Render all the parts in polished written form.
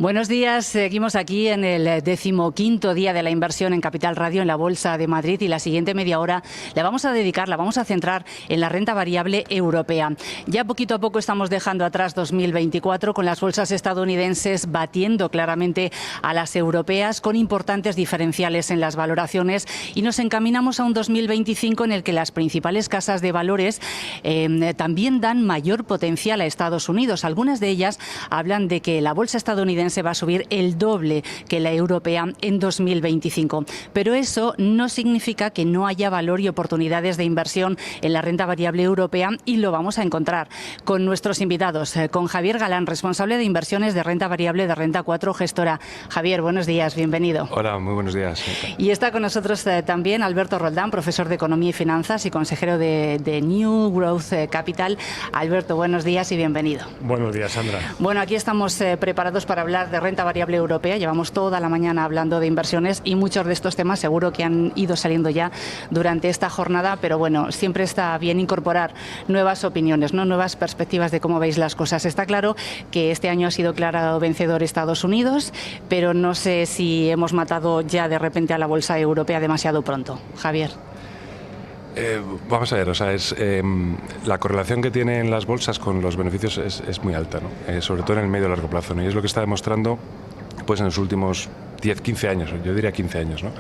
Buenos días, seguimos aquí en el 15º día de la inversión en Capital Radio en la Bolsa de Madrid y la siguiente media hora la vamos a centrar en la renta variable europea. Ya poquito a poco estamos dejando atrás 2024 con las bolsas estadounidenses batiendo claramente a las europeas con importantes diferenciales en las valoraciones y nos encaminamos a un 2025 en el que las principales casas de valores también dan mayor potencial a Estados Unidos. Algunas de ellas hablan de que la bolsa estadounidense va a subir el doble que la europea en 2025. Pero eso no significa que no haya valor y oportunidades de inversión en la renta variable europea y lo vamos a encontrar con nuestros invitados, con Javier Galán, responsable de inversiones de renta variable de Renta 4 Gestora. Javier, buenos días, bienvenido. Hola, muy buenos días. Y está con nosotros también Alberto Roldán, profesor de Economía y Finanzas y consejero de New Growth Capital. Alberto, buenos días y bienvenido. Buenos días, Sandra. Bueno, aquí estamos preparados para hablar de renta variable europea. Llevamos toda la mañana hablando de inversiones y muchos de estos temas seguro que han ido saliendo ya durante esta jornada, pero bueno, siempre está bien incorporar nuevas opiniones, ¿no? Nuevas perspectivas de cómo veis las cosas. Está claro que este año ha sido claro vencedor Estados Unidos, pero no sé si hemos matado ya de repente a la bolsa europea demasiado pronto. Javier. Vamos a ver, o sea, la correlación que tienen las bolsas con los beneficios es muy alta, ¿no? Sobre todo en el medio y largo plazo, ¿no? Y es lo que está demostrando pues, en los últimos 10, 15 años, yo diría 15 años, ¿no?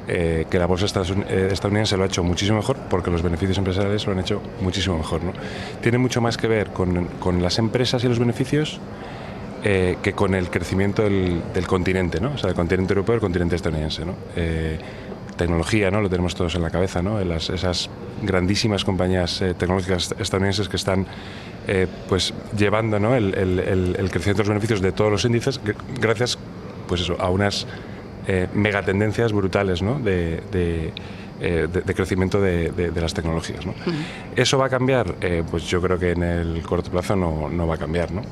Que la bolsa estadounidense lo ha hecho muchísimo mejor porque los beneficios empresariales lo han hecho muchísimo mejor, ¿no? Tiene mucho más que ver con las empresas y los beneficios que con el crecimiento del continente, ¿no? O sea, del continente europeo y el continente estadounidense, ¿no? Tecnología, ¿no? Lo tenemos todos en la cabeza, ¿no? Esas grandísimas compañías tecnológicas estadounidenses que están pues llevando, ¿no? el crecimiento de los beneficios de todos los índices gracias pues eso, a unas megatendencias brutales, ¿no? de crecimiento de las tecnologías, ¿no? ¿Eso va a cambiar? Pues yo creo que en el corto plazo no va a cambiar, ¿no?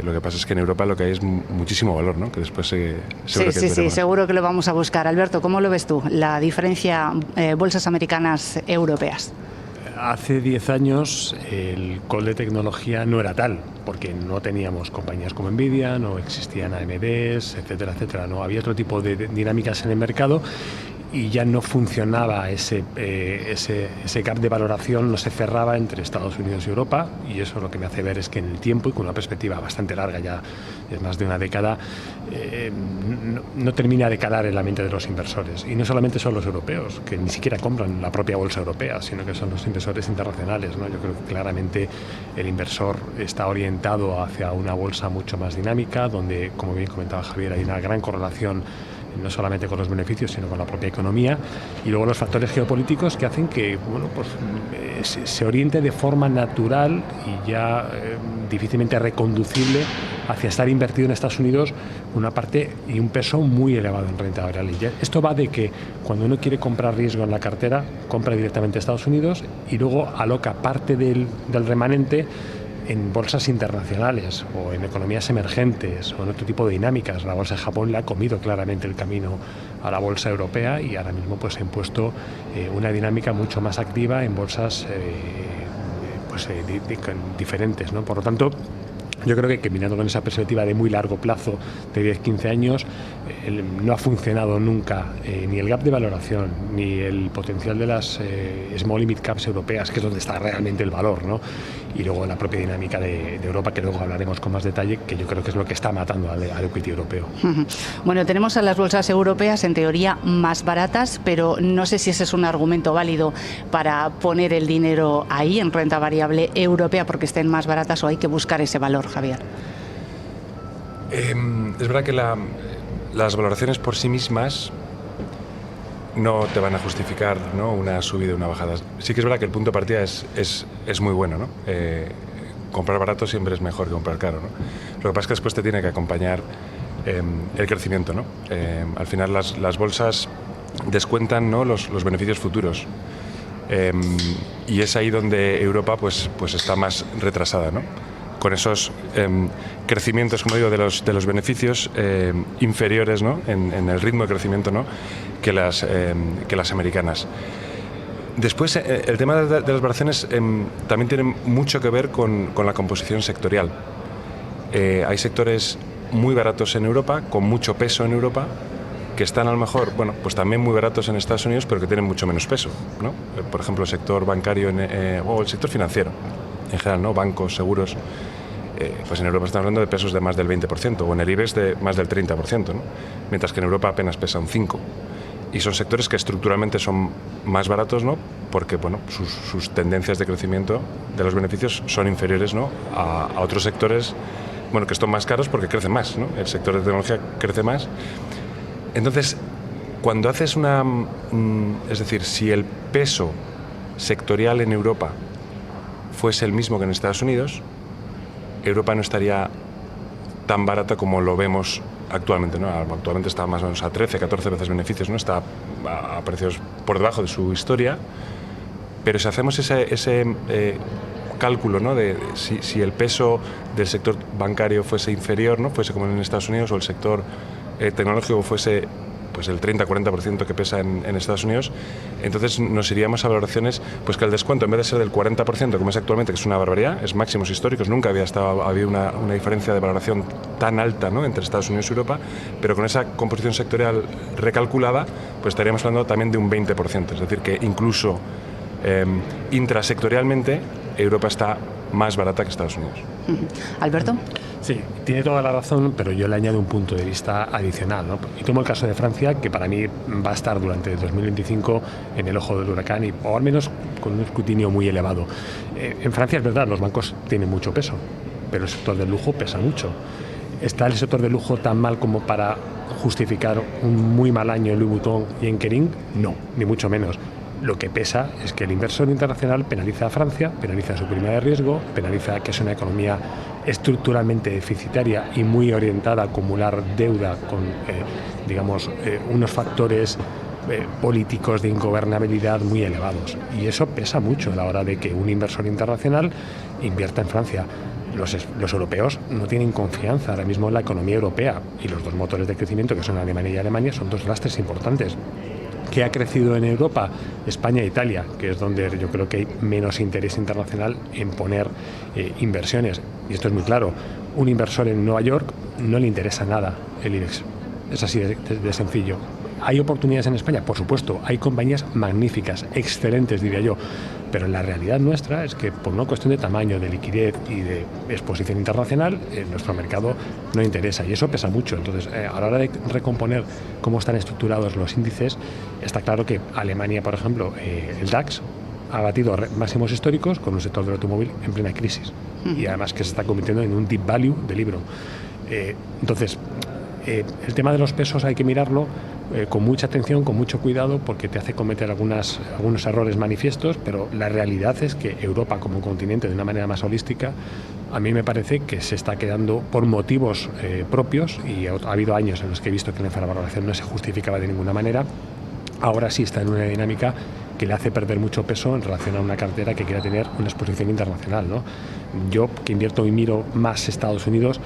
Lo que pasa es que en Europa lo que hay es muchísimo valor, ¿no? Que después sí, seguro que lo vamos a buscar. Alberto, ¿cómo lo ves tú? La diferencia bolsas americanas europeas. Hace 10 años el call de tecnología no era tal, porque no teníamos compañías como Nvidia, no existían AMDs, etcétera, etcétera. No había otro tipo de dinámicas en el mercado y ya no funcionaba ese gap de valoración, no se cerraba entre Estados Unidos y Europa, y eso lo que me hace ver es que en el tiempo y con una perspectiva bastante larga, ya es más de una década, no termina de calar en la mente de los inversores. Y no solamente son los europeos, que ni siquiera compran la propia bolsa europea, sino que son los inversores internacionales, ¿no? Yo creo que claramente el inversor está orientado hacia una bolsa mucho más dinámica, donde, como bien comentaba Javier, hay una gran correlación no solamente con los beneficios, sino con la propia economía, y luego los factores geopolíticos que hacen que bueno, pues, se oriente de forma natural y ya difícilmente reconducible hacia estar invertido en Estados Unidos una parte y un peso muy elevado en renta variable. Esto va de que cuando uno quiere comprar riesgo en la cartera, compra directamente a Estados Unidos y luego aloca parte del remanente en bolsas internacionales o en economías emergentes o en otro tipo de dinámicas. La bolsa de Japón le ha comido claramente el camino a la bolsa europea y ahora mismo pues, ha impuesto una dinámica mucho más activa en bolsas diferentes, ¿no? Por lo tanto, yo creo que mirando con esa perspectiva de muy largo plazo, de 10-15 años, no ha funcionado nunca ni el gap de valoración, ni el potencial de las small y mid caps europeas, que es donde está realmente el valor, ¿no? Y luego la propia dinámica de Europa, que luego hablaremos con más detalle, que yo creo que es lo que está matando al equity europeo. Bueno, tenemos a las bolsas europeas en teoría más baratas, pero no sé si ese es un argumento válido para poner el dinero ahí en renta variable europea porque estén más baratas, o hay que buscar ese valor, Javier. Es verdad que las valoraciones por sí mismas no te van a justificar, ¿no? Una subida o una bajada. Sí que es verdad que el punto de partida es muy bueno, ¿no? Comprar barato siempre es mejor que comprar caro, ¿no? Lo que pasa es que después te tiene que acompañar el crecimiento, ¿no? Al final las bolsas descuentan, ¿no? los beneficios futuros. Y es ahí donde Europa pues está más retrasada, ¿no? Con esos crecimientos, como digo, de los beneficios inferiores, ¿no? en el ritmo de crecimiento, ¿no? que las americanas. Después, el tema de las valoraciones también tiene mucho que ver con la composición sectorial. Hay sectores muy baratos en Europa, con mucho peso en Europa, que están a lo mejor, bueno, pues también muy baratos en Estados Unidos, pero que tienen mucho menos peso, ¿no? Por ejemplo, el sector bancario o el sector financiero en general, ¿no? Bancos, seguros, pues en Europa estamos hablando de pesos de más del 20%, o en el IBEX de más del 30%, ¿no? Mientras que en Europa apenas pesa un 5%. Y son sectores que estructuralmente son más baratos, ¿no? Porque bueno, sus tendencias de crecimiento de los beneficios son inferiores, ¿no? a otros sectores, bueno, que están más caros porque crecen más, ¿no? El sector de tecnología crece más. Entonces, cuando haces es decir, si el peso sectorial en Europa fuese el mismo que en Estados Unidos, Europa no estaría tan barata como lo vemos actualmente, ¿no? Actualmente está más o menos a 13, 14 veces beneficios, ¿no? Está a precios por debajo de su historia, pero si hacemos ese cálculo, ¿no? De si el peso del sector bancario fuese inferior, ¿no? Fuese como en Estados Unidos, o el sector tecnológico fuese pues el 30-40% que pesa en Estados Unidos, entonces nos iríamos a valoraciones pues que el descuento, en vez de ser del 40%, como es actualmente, que es una barbaridad, es máximos históricos, nunca había habido una diferencia de valoración tan alta, ¿no? Entre Estados Unidos y Europa, pero con esa composición sectorial recalculada, pues estaríamos hablando también de un 20%, es decir, que incluso intrasectorialmente Europa está más barata que Estados Unidos. Alberto. Sí, tiene toda la razón, pero yo le añado un punto de vista adicional, ¿no? Y tomo el caso de Francia, que para mí va a estar durante 2025 en el ojo del huracán, o al menos con un escrutinio muy elevado. En Francia es verdad, los bancos tienen mucho peso, pero el sector del lujo pesa mucho. ¿Está el sector del lujo tan mal como para justificar un muy mal año en Louis Vuitton y en Kering? No, ni mucho menos. Lo que pesa es que el inversor internacional penaliza a Francia, penaliza su prima de riesgo, penaliza que es una economía estructuralmente deficitaria y muy orientada a acumular deuda con, unos factores políticos de ingobernabilidad muy elevados. Y eso pesa mucho a la hora de que un inversor internacional invierta en Francia. Los europeos no tienen confianza ahora mismo en la economía europea, y los dos motores de crecimiento, que son Alemania y Alemania, son dos lastres importantes. ¿Qué ha crecido en Europa? España e Italia, que es donde yo creo que hay menos interés internacional en poner inversiones. Y esto es muy claro. Un inversor en Nueva York no le interesa nada el IBEX. Es así de sencillo. ¿Hay oportunidades en España? Por supuesto. Hay compañías magníficas, excelentes, diría yo. Pero la realidad nuestra es que por una cuestión de tamaño, de liquidez y de exposición internacional, nuestro mercado no interesa, y eso pesa mucho. Entonces, a la hora de recomponer cómo están estructurados los índices, está claro que Alemania, por ejemplo, el DAX, ha batido máximos históricos con un sector del automóvil en plena crisis, y además que se está convirtiendo en un deep value de libro. Entonces, el tema de los pesos hay que mirarlo con mucha atención, con mucho cuidado, porque te hace cometer algunos errores manifiestos, pero la realidad es que Europa como continente, de una manera más holística, a mí me parece que se está quedando por motivos propios, y ha habido años en los que he visto que la infravaloración no se justificaba de ninguna manera. Ahora sí está en una dinámica que le hace perder mucho peso en relación a una cartera que quiera tener una exposición internacional, ¿no? Yo, que invierto y miro más Estados Unidos,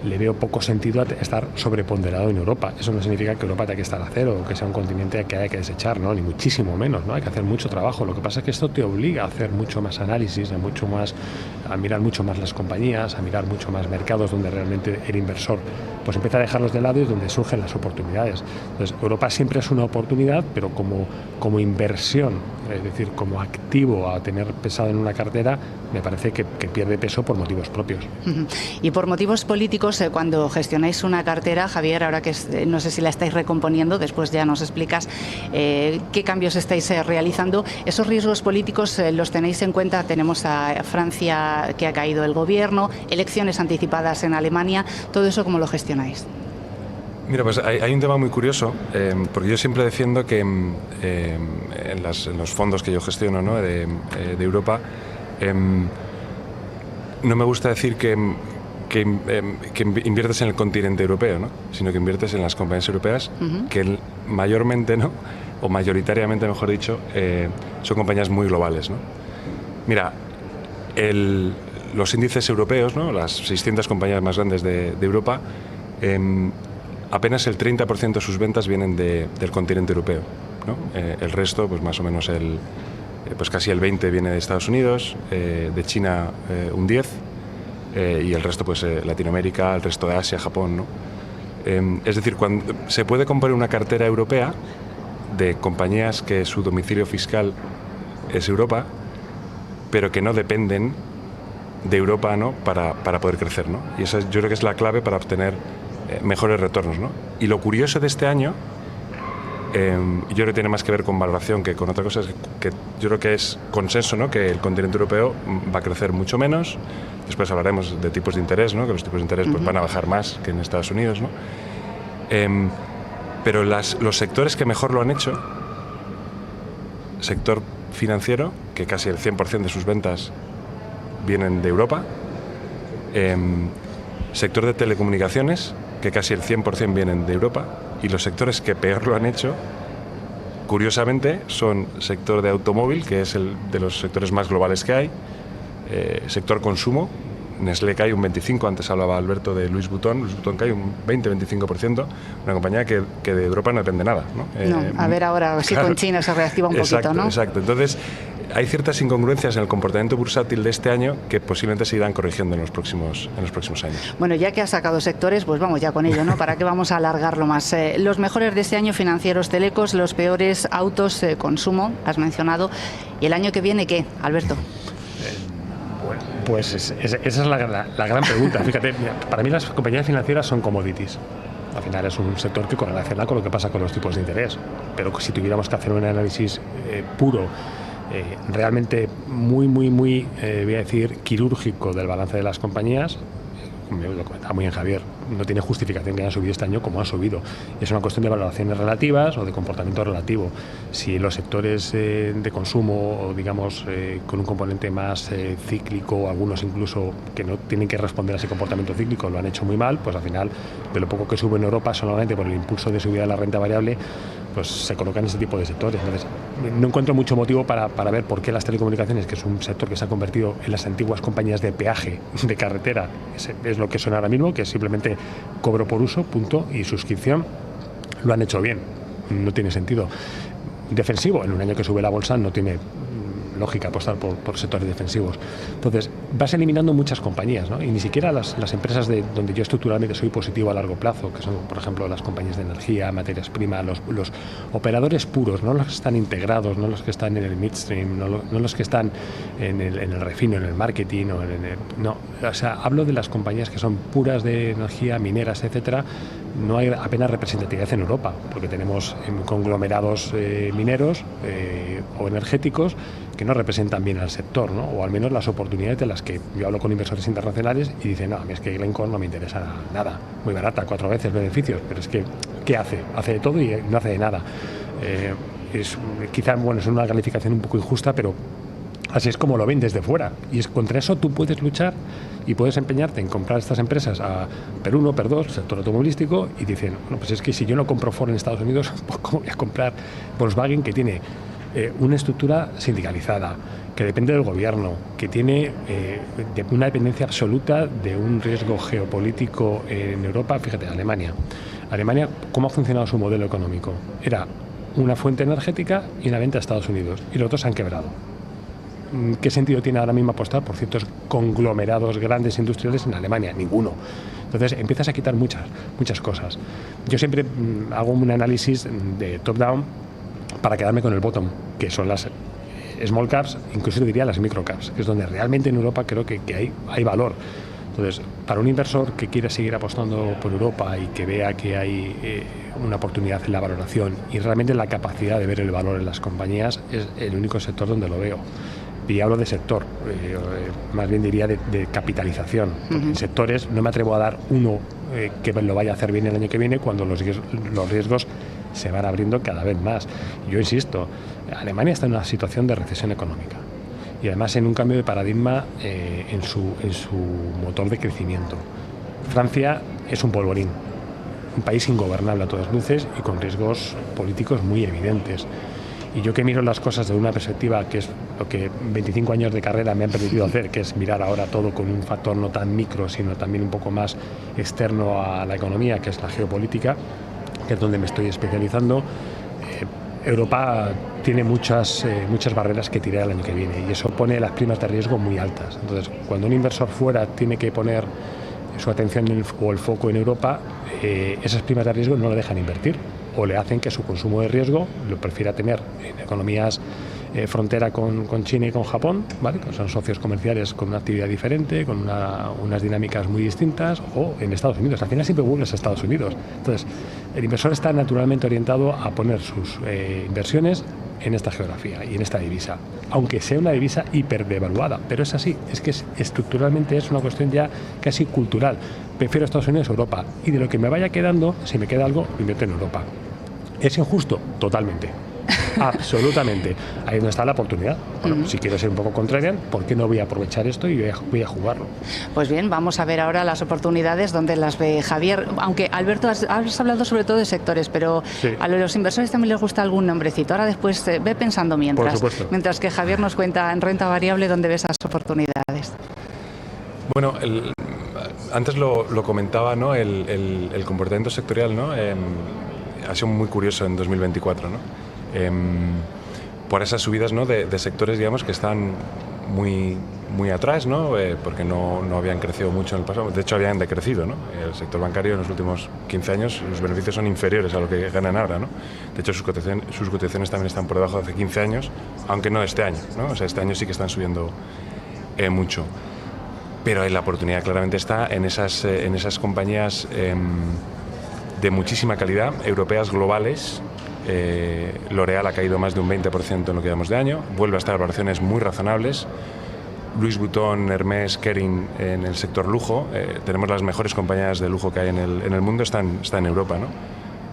le veo poco sentido a estar sobreponderado en Europa. Eso no significa que Europa tenga que estar a cero, o que sea un continente que haya que desechar, ¿no? Ni muchísimo menos, ¿no? Hay que hacer mucho trabajo. Lo que pasa es que esto te obliga a hacer mucho más análisis, a mirar mucho más las compañías, a mirar mucho más mercados donde realmente el inversor pues empieza a dejarlos de lado, y es donde surgen las oportunidades. Entonces, Europa siempre es una oportunidad, pero como inversión, es decir, como activo a tener pesado en una cartera, me parece que pierde peso por motivos propios. Y por motivos políticos, cuando gestionáis una cartera, Javier, ahora que no sé si la estáis recomponiendo, después ya nos explicas qué cambios estáis realizando, esos riesgos políticos los tenéis en cuenta. Tenemos a Francia, que ha caído el gobierno, elecciones anticipadas en Alemania, todo eso, ¿cómo lo gestionáis? Mira, pues hay un tema muy curioso, porque yo siempre defiendo que en los fondos que yo gestiono, ¿no? de Europa, no me gusta decir que inviertes en el continente europeo, ¿no? Sino que inviertes en las compañías europeas, que mayormente, ¿no? O mayoritariamente, mejor dicho, son compañías muy globales, ¿no? Mira, los índices europeos, ¿no? Las 600 compañías más grandes de Europa, apenas el 30% de sus ventas vienen del continente europeo, ¿no? El resto, pues más o menos pues casi el 20% viene de Estados Unidos, de China un 10%, y el resto pues Latinoamérica, el resto de Asia, Japón, ¿no? Es decir, cuando se puede componer una cartera europea de compañías que su domicilio fiscal es Europa, pero que no dependen de Europa, ¿no? para poder crecer, ¿no? Y esa yo creo que es la clave para obtener mejores retornos, ¿no? Y lo curioso de este año, yo creo que tiene más que ver con valoración que con otra cosa, es que yo creo que es consenso, ¿no? Que el continente europeo va a crecer mucho menos. Después hablaremos de tipos de interés, ¿no? Que los tipos de interés pues, van a bajar más que en Estados Unidos, ¿no? Pero los sectores que mejor lo han hecho, sector financiero, que casi el 100% de sus ventas vienen de Europa, sector de telecomunicaciones, que casi el 100% vienen de Europa, y los sectores que peor lo han hecho, curiosamente, son sector de automóvil, que es el de los sectores más globales que hay, sector consumo, Nestlé cae un 25%, antes hablaba Alberto de Louis Vuitton cae un 20-25%, una compañía que de Europa no depende nada, ¿no? A ver ahora si con China se reactiva un poquito, ¿no? Exacto, entonces hay ciertas incongruencias en el comportamiento bursátil de este año que posiblemente se irán corrigiendo en los próximos años. Bueno, ya que has sacado sectores, pues vamos ya con ello, ¿no? ¿Para qué vamos a alargarlo más? Los mejores de este año, financieros, telecos, los peores, autos, consumo, has mencionado. ¿Y el año que viene qué, Alberto? Pues esa es la gran pregunta. Fíjate, para mí las compañías financieras son commodities. Al final es un sector que correlaciona con lo que pasa con los tipos de interés. Pero si tuviéramos que hacer un análisis puro, realmente muy, voy a decir, quirúrgico del balance de las compañías, lo comentaba muy bien Javier, no tiene justificación que haya subido este año como ha subido. Es una cuestión de valoraciones relativas o de comportamiento relativo. Si los sectores de consumo, o digamos, con un componente más cíclico, algunos incluso que no tienen que responder a ese comportamiento cíclico, lo han hecho muy mal, pues al final, de lo poco que sube en Europa, solamente por el impulso de subida de la renta variable, pues se colocan ese tipo de sectores. Entonces, no encuentro mucho motivo para ver por qué las telecomunicaciones, que es un sector que se ha convertido en las antiguas compañías de peaje de carretera, es lo que son ahora mismo, que es simplemente cobro por uso, punto, y suscripción, lo han hecho bien. No tiene sentido. Defensivo, en un año que sube la bolsa, no tiene lógica apostar por sectores defensivos. Entonces, vas eliminando muchas compañías, ¿no? Y ni siquiera las empresas donde yo estructuralmente soy positivo a largo plazo, que son, por ejemplo, las compañías de energía, materias primas, los operadores puros, no los que están integrados, no los que están en el midstream, no los que están en el refino, en el marketing, o sea, hablo de las compañías que son puras de energía, mineras, etcétera. No hay apenas representatividad en Europa, porque tenemos conglomerados mineros o energéticos que no representan bien al sector, ¿no? O al menos las oportunidades de las que yo hablo con inversores internacionales y dicen, no, a mí es que Glencore no me interesa nada, muy barata, 4 veces beneficios, pero es que, ¿qué hace? Hace de todo y no hace de nada. Quizá, bueno, es una calificación un poco injusta, pero así es como lo ven desde fuera. Y contra eso tú puedes luchar y puedes empeñarte en comprar estas empresas a PER 1, PER 2, sector automovilístico, y dicen, bueno, pues es que si yo no compro Ford en Estados Unidos, pues ¿cómo voy a comprar Volkswagen, que tiene una estructura sindicalizada, que depende del gobierno, que tiene una dependencia absoluta de un riesgo geopolítico en Europa? Fíjate, Alemania, ¿cómo ha funcionado su modelo económico? Era una fuente energética y una venta a Estados Unidos, y los dos han quebrado. ¿Qué sentido tiene ahora mismo apostar por ciertos conglomerados grandes industriales en Alemania? Ninguno. Entonces empiezas a quitar muchas cosas. Yo siempre hago un análisis de top-down para quedarme con el bottom, que son las small caps, incluso diría las micro caps, que es donde realmente en Europa creo que hay valor. Entonces, para un inversor que quiera seguir apostando por Europa y que vea que hay una oportunidad en la valoración y realmente la capacidad de ver el valor en las compañías, es el único sector donde lo veo. Y hablo de sector, más bien diría de capitalización. Porque en sectores no me atrevo a dar uno que lo vaya a hacer bien el año que viene, cuando los riesgos se van abriendo cada vez más. Yo insisto, Alemania está en una situación de recesión económica y además en un cambio de paradigma en su motor de crecimiento. Francia es un polvorín, un país ingobernable a todas luces y con riesgos políticos muy evidentes. Y yo, que miro las cosas desde una perspectiva que es lo que 25 años de carrera me han permitido hacer, que es mirar ahora todo con un factor no tan micro, sino también un poco más externo a la economía, que es la geopolítica, que es donde me estoy especializando, Europa tiene muchas barreras que tirar el año que viene y eso pone las primas de riesgo muy altas. Entonces, cuando un inversor fuera tiene que poner su atención o el foco en Europa, esas primas de riesgo no le dejan invertir o le hacen que su consumo de riesgo lo prefiera tener en economías frontera con China y con Japón, ¿vale? Que son socios comerciales con una actividad diferente, con unas dinámicas muy distintas, o en Estados Unidos. Al final siempre vuelves a Estados Unidos. Entonces, el inversor está naturalmente orientado a poner sus inversiones en esta geografía y en esta divisa, aunque sea una divisa hiperdevaluada, pero es así, es que estructuralmente es una cuestión ya casi cultural. Prefiero Estados Unidos a Europa, y de lo que me vaya quedando, si me queda algo, lo invierto en Europa. ¿Es injusto? Totalmente. Absolutamente. Ahí es donde está la oportunidad. Bueno, si quiero ser un poco contrarian, ¿por qué no voy a aprovechar esto y voy a jugarlo? Pues bien, vamos a ver ahora las oportunidades donde las ve Javier. Aunque, Alberto, has hablado sobre todo de sectores, pero sí, a los inversores también les gusta algún nombrecito. Ahora después ve pensando mientras que Javier nos cuenta en renta variable dónde ve esas oportunidades. Bueno, antes lo comentaba, ¿no? El comportamiento sectorial, ¿no? Ha sido muy curioso en 2024, ¿no? Por esas subidas, ¿no? de sectores, digamos, que están muy atrás, ¿no? Porque no habían crecido mucho en el pasado. De hecho, habían decrecido, ¿no? El sector bancario en los últimos 15 años, los beneficios son inferiores a lo que ganan ahora, ¿no? De hecho, sus cotizaciones también están por debajo de hace 15 años, aunque no este año, ¿no? O sea, este año sí que están subiendo mucho. Pero la oportunidad claramente está en esas compañías de muchísima calidad, europeas, globales. L'Oréal ha caído más de un 20% en lo que llevamos de año, vuelve a estar a valoraciones muy razonables. Louis Vuitton, Hermès, Kering en el sector lujo, tenemos las mejores compañías de lujo que hay en el mundo, está en Europa, ¿no?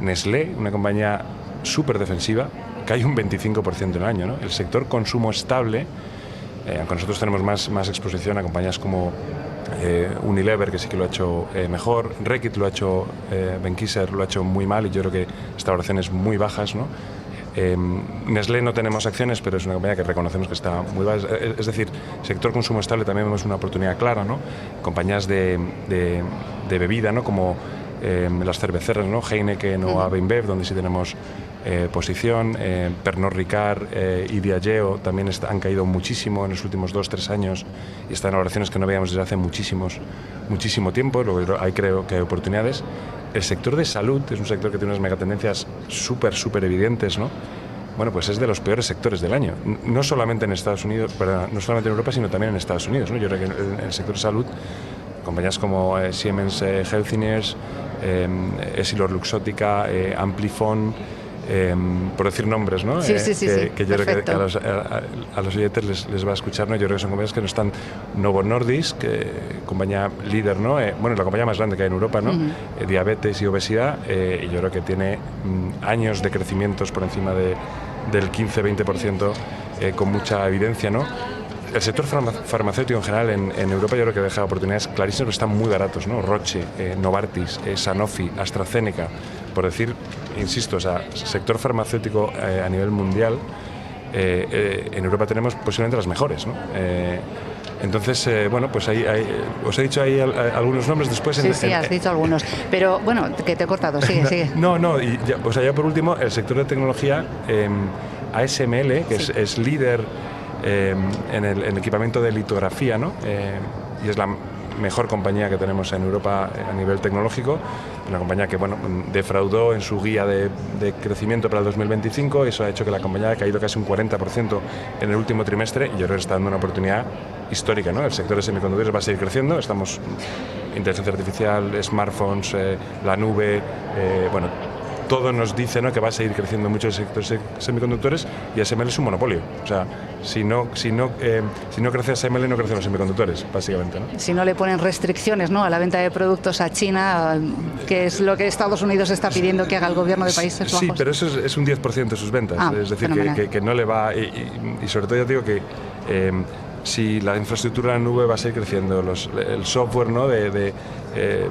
Nestlé, una compañía súper defensiva, cae un 25% en el año, ¿no? El sector consumo estable, aunque nosotros tenemos más exposición a compañías como Unilever, que sí que lo ha hecho mejor, Reckitt lo ha hecho, Benckiser lo ha hecho muy mal y yo creo que estas valoraciones muy bajas, ¿no? Nestlé no tenemos acciones, pero es una compañía que reconocemos que está muy baja. Es decir, sector consumo estable también vemos una oportunidad clara, ¿no? Compañías de bebida, ¿no? Como las cerveceras, ¿no? Heineken o AB InBev, donde sí tenemos posición. Pernod Ricard y Diageo también han caído muchísimo en los últimos 2-3 años y están en valoraciones que no veíamos desde hace muchísimo tiempo. Luego ahí creo que hay oportunidades. El sector de salud es un sector que tiene unas megatendencias súper evidentes, ¿no? Bueno, pues es de los peores sectores del año. No solamente en Estados Unidos, no solamente en Europa, sino también en Estados Unidos, ¿no? Yo creo que en el sector de salud, compañías como Siemens Healthineers, Essilor-Luxottica, Amplifon, por decir nombres, ¿no? Sí. Que yo creo que a los oyentes les va a escuchar, ¿no? Yo creo que son compañías que no están. Novo Nordisk, compañía líder, ¿no? Bueno, la compañía más grande que hay en Europa, ¿no? Diabetes y obesidad, y yo creo que tiene años de crecimientos por encima del 15-20%, con mucha evidencia, ¿no? El sector farmacéutico en general en Europa yo creo que deja oportunidades clarísimas, pero están muy baratos, ¿no? Roche, Novartis, Sanofi, AstraZeneca, por decir, insisto, o sea, sector farmacéutico a nivel mundial, en Europa tenemos posiblemente las mejores, ¿no? Entonces, bueno, pues os he dicho ahí algunos nombres después. Sí, has dicho algunos, pero bueno, que te he cortado, sigue. No, y ya, o sea, ya por último, el sector de tecnología, ASML, que sí, es líder en el equipamiento de litografía, ¿no? Y es la mejor compañía que tenemos en Europa a nivel tecnológico, una compañía que, bueno, defraudó en su guía de crecimiento para el 2025, eso ha hecho que la compañía haya caído casi un 40% en el último trimestre, y yo creo que está dando una oportunidad histórica, ¿no? El sector de semiconductores va a seguir creciendo, estamos inteligencia artificial, smartphones, la nube, bueno, todo nos dice, ¿no?, que va a seguir creciendo mucho el sector de semiconductores, y ASML es un monopolio. O sea, si no crece ASML, no crecen los semiconductores, básicamente, ¿no? Si no le ponen restricciones, ¿no?, a la venta de productos a China, que es lo que Estados Unidos está pidiendo que haga el gobierno de países bajos. Sí, pero eso es un 10% de sus ventas. Es decir, que no le va... Y sobre todo, ya digo que... si la infraestructura en la nube va a seguir creciendo, el software, ¿no?,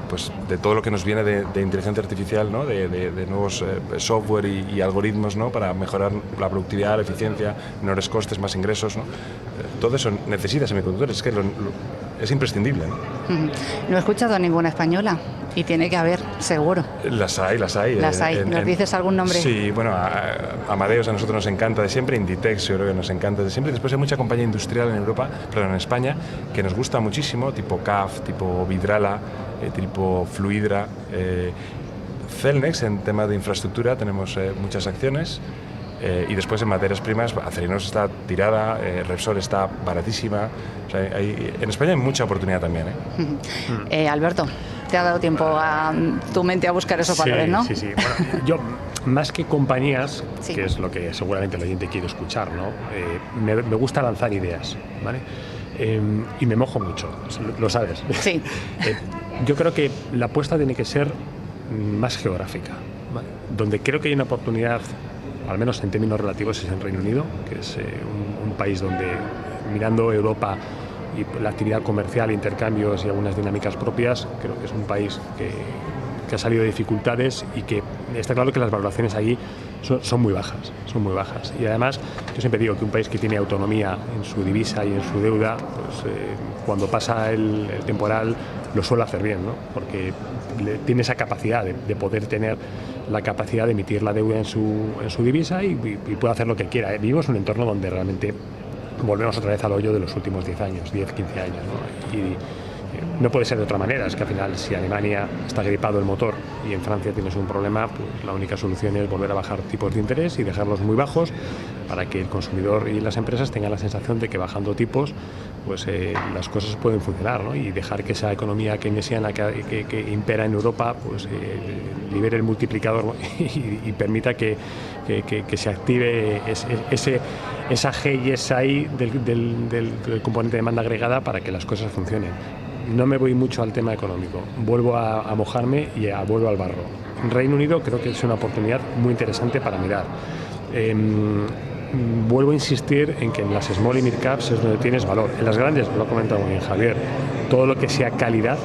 pues de todo lo que nos viene de inteligencia artificial, ¿no?, de nuevos software y algoritmos, ¿no?, para mejorar la productividad, la eficiencia, menores costes, más ingresos, ¿no? Todo eso necesita semiconductores. Es que es imprescindible, ¿no? No he escuchado ninguna española y tiene que haber, seguro. Las hay. Las hay. ¿Nos dices algún nombre? Sí, bueno, Amadeus a nosotros nos encanta de siempre, Inditex yo creo que nos encanta de siempre. Después hay mucha compañía industrial en España, que nos gusta muchísimo, tipo CAF, tipo Vidrala, tipo Fluidra. Celnex, en tema de infraestructura, tenemos muchas acciones. Y después en materias primas, Acerinox está tirada, Repsol está baratísima. O sea, en España hay mucha oportunidad también. Alberto, te ha dado tiempo a tu mente a buscar esos valores, ¿no? Sí. Bueno, yo, más que compañías, Sí. que es lo que seguramente el oyente quiere escuchar, ¿no? Me gusta lanzar ideas, ¿vale? Y me mojo mucho, lo sabes. Sí. Yo creo que la apuesta tiene que ser más geográfica, ¿vale? Donde creo que hay una oportunidad, al menos en términos relativos, es en Reino Unido, que es un país donde, mirando Europa y la actividad comercial, intercambios y algunas dinámicas propias, creo que es un país que ha salido de dificultades y que está claro que las valoraciones allí son muy bajas, Y además, yo siempre digo que un país que tiene autonomía en su divisa y en su deuda, pues cuando pasa el temporal lo suele hacer bien, ¿no? Porque tiene esa capacidad de poder tener la capacidad de emitir la deuda en su divisa y puede hacer lo que quiera. Vivimos en un entorno donde realmente volvemos otra vez al hoyo de los últimos 10 años, 15 años, ¿no? Y no puede ser de otra manera. Es que al final, si Alemania está gripado el motor y en Francia tienes un problema, pues la única solución es volver a bajar tipos de interés y dejarlos muy bajos para que el consumidor y las empresas tengan la sensación de que bajando tipos pues las cosas pueden funcionar, ¿no? Y dejar que esa economía keynesiana que impera en Europa pues libere el multiplicador y permita que se active esa G y esa I del componente de demanda agregada para que las cosas funcionen. No me voy mucho al tema económico, vuelvo a mojarme y vuelvo al barro. Reino Unido creo que es una oportunidad muy interesante para mirar. Vuelvo a insistir en que en las small y mid caps es donde tienes valor. En las grandes, lo ha comentado muy bien Javier, todo lo que sea calidad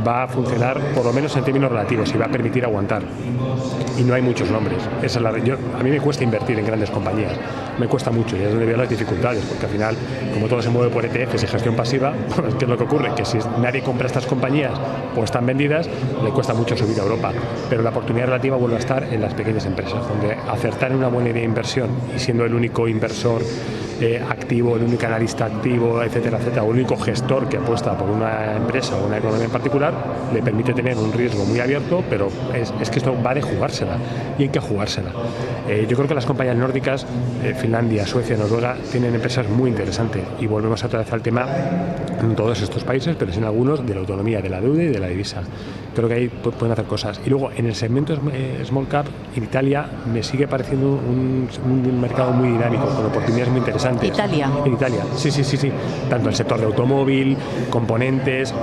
va a funcionar por lo menos en términos relativos y va a permitir aguantar. Y no hay muchos nombres. A mí me cuesta invertir en grandes compañías, me cuesta mucho y es donde veo las dificultades, porque al final, como todo se mueve por ETFs y gestión pasiva, ¿qué es lo que ocurre? Que si nadie compra estas compañías o están vendidas, le cuesta mucho subir a Europa. Pero la oportunidad relativa vuelve a estar en las pequeñas empresas, donde acertar en una buena idea de inversión y siendo el único inversor activo, el único analista activo, etcétera, o el único gestor que apuesta por una empresa o una economía en particular, le permite tener un riesgo muy abierto, pero es que esto va de jugársela y hay que jugársela. Yo creo que las compañías nórdicas, Finlandia, Suecia, Noruega, tienen empresas muy interesantes y volvemos otra vez al tema en todos estos países, pero sin algunos, de la autonomía, de la deuda y de la divisa. Creo que ahí pueden hacer cosas. Y luego, en el segmento small cap, en Italia me sigue pareciendo un mercado muy dinámico, con oportunidades muy interesantes. ¿Italia? En Italia, sí. Tanto el sector de automóvil, componentes.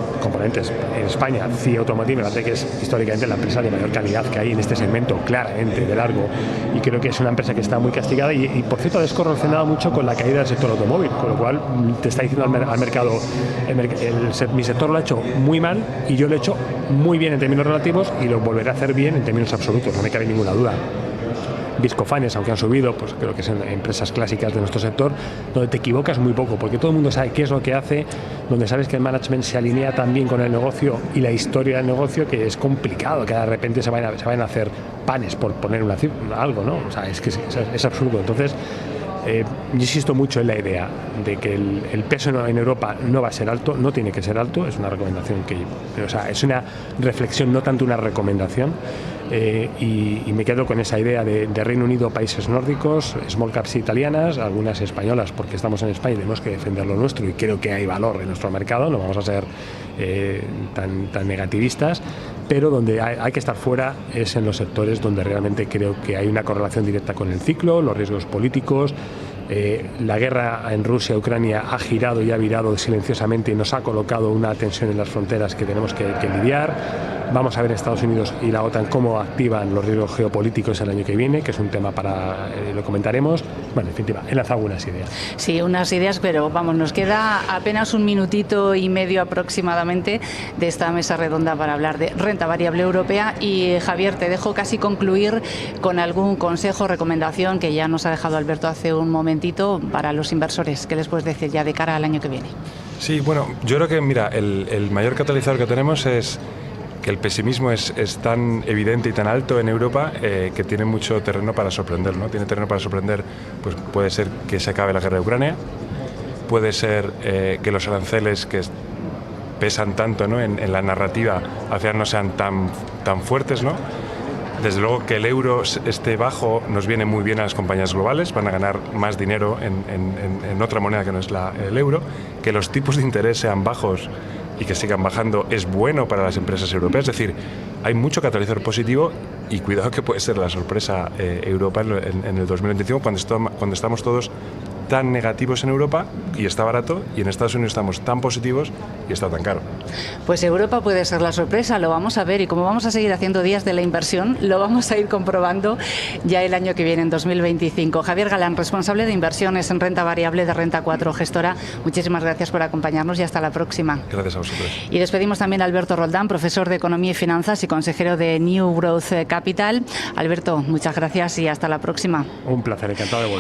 En España, CIA Automotive, me parece que es históricamente la empresa de mayor calidad que hay en este segmento, claramente, de largo. Y creo que es una empresa que está muy castigada y por cierto, ha descorrelacionado mucho con la caída del sector automóvil, con lo cual te está diciendo al mercado, mi sector lo ha hecho muy mal y yo lo he hecho muy bien en términos relativos y lo volveré a hacer bien en términos absolutos, no me cabe ninguna duda. Viscofanes, aunque han subido, pues creo que son empresas clásicas de nuestro sector, donde te equivocas muy poco, porque todo el mundo sabe qué es lo que hace, donde sabes que el management se alinea también con el negocio y la historia del negocio, que es complicado, que de repente se vayan a hacer panes, por poner algo, ¿no? O sea, es que es absurdo. Entonces, yo insisto mucho en la idea de que el peso en Europa no va a ser alto, no tiene que ser alto, es una recomendación es una reflexión, no tanto una recomendación. Y me quedo con esa idea de Reino Unido, países nórdicos, small caps italianas, algunas españolas, porque estamos en España y tenemos que defender lo nuestro y creo que hay valor en nuestro mercado, no vamos a ser tan negativistas, pero donde hay que estar fuera es en los sectores donde realmente creo que hay una correlación directa con el ciclo, los riesgos políticos. La guerra en Rusia, Ucrania ha girado y ha virado silenciosamente y nos ha colocado una tensión en las fronteras que tenemos que lidiar. Vamos a ver Estados Unidos y la OTAN cómo activan los riesgos geopolíticos el año que viene, que es un tema lo comentaremos. Bueno, en definitiva, he lanzado algunas ideas. Sí, unas ideas, pero vamos, nos queda apenas un minutito y medio aproximadamente de esta mesa redonda para hablar de renta variable europea. Y Javier, te dejo casi concluir con algún consejo, recomendación que ya nos ha dejado Alberto hace un momento momentito para los inversores. ¿Qué les puedes decir ya de cara al año que viene? Sí, bueno, yo creo que, mira, el mayor catalizador que tenemos es que el pesimismo es tan evidente y tan alto en Europa que tiene mucho terreno para sorprender, ¿no? Tiene terreno para sorprender, pues puede ser que se acabe la guerra de Ucrania, puede ser que los aranceles que pesan tanto, ¿no?, en la narrativa al final no sean tan fuertes, ¿no? Desde luego que el euro esté bajo nos viene muy bien a las compañías globales, van a ganar más dinero en otra moneda que no es el euro, que los tipos de interés sean bajos y que sigan bajando es bueno para las empresas europeas. Es decir, hay mucho catalizador positivo y cuidado que puede ser la sorpresa Europa en el 2025 cuando estamos todos tan negativos en Europa y está barato, y en Estados Unidos estamos tan positivos y está tan caro. Pues Europa puede ser la sorpresa, lo vamos a ver, y como vamos a seguir haciendo días de la inversión, lo vamos a ir comprobando ya el año que viene, en 2025. Javier Galán, responsable de inversiones en renta variable de Renta 4 Gestora, muchísimas gracias por acompañarnos y hasta la próxima. Gracias a vosotros. Y despedimos también a Alberto Roldán, profesor de Economía y Finanzas y consejero de New Growth Capital. Alberto, muchas gracias y hasta la próxima. Un placer, encantado de volver.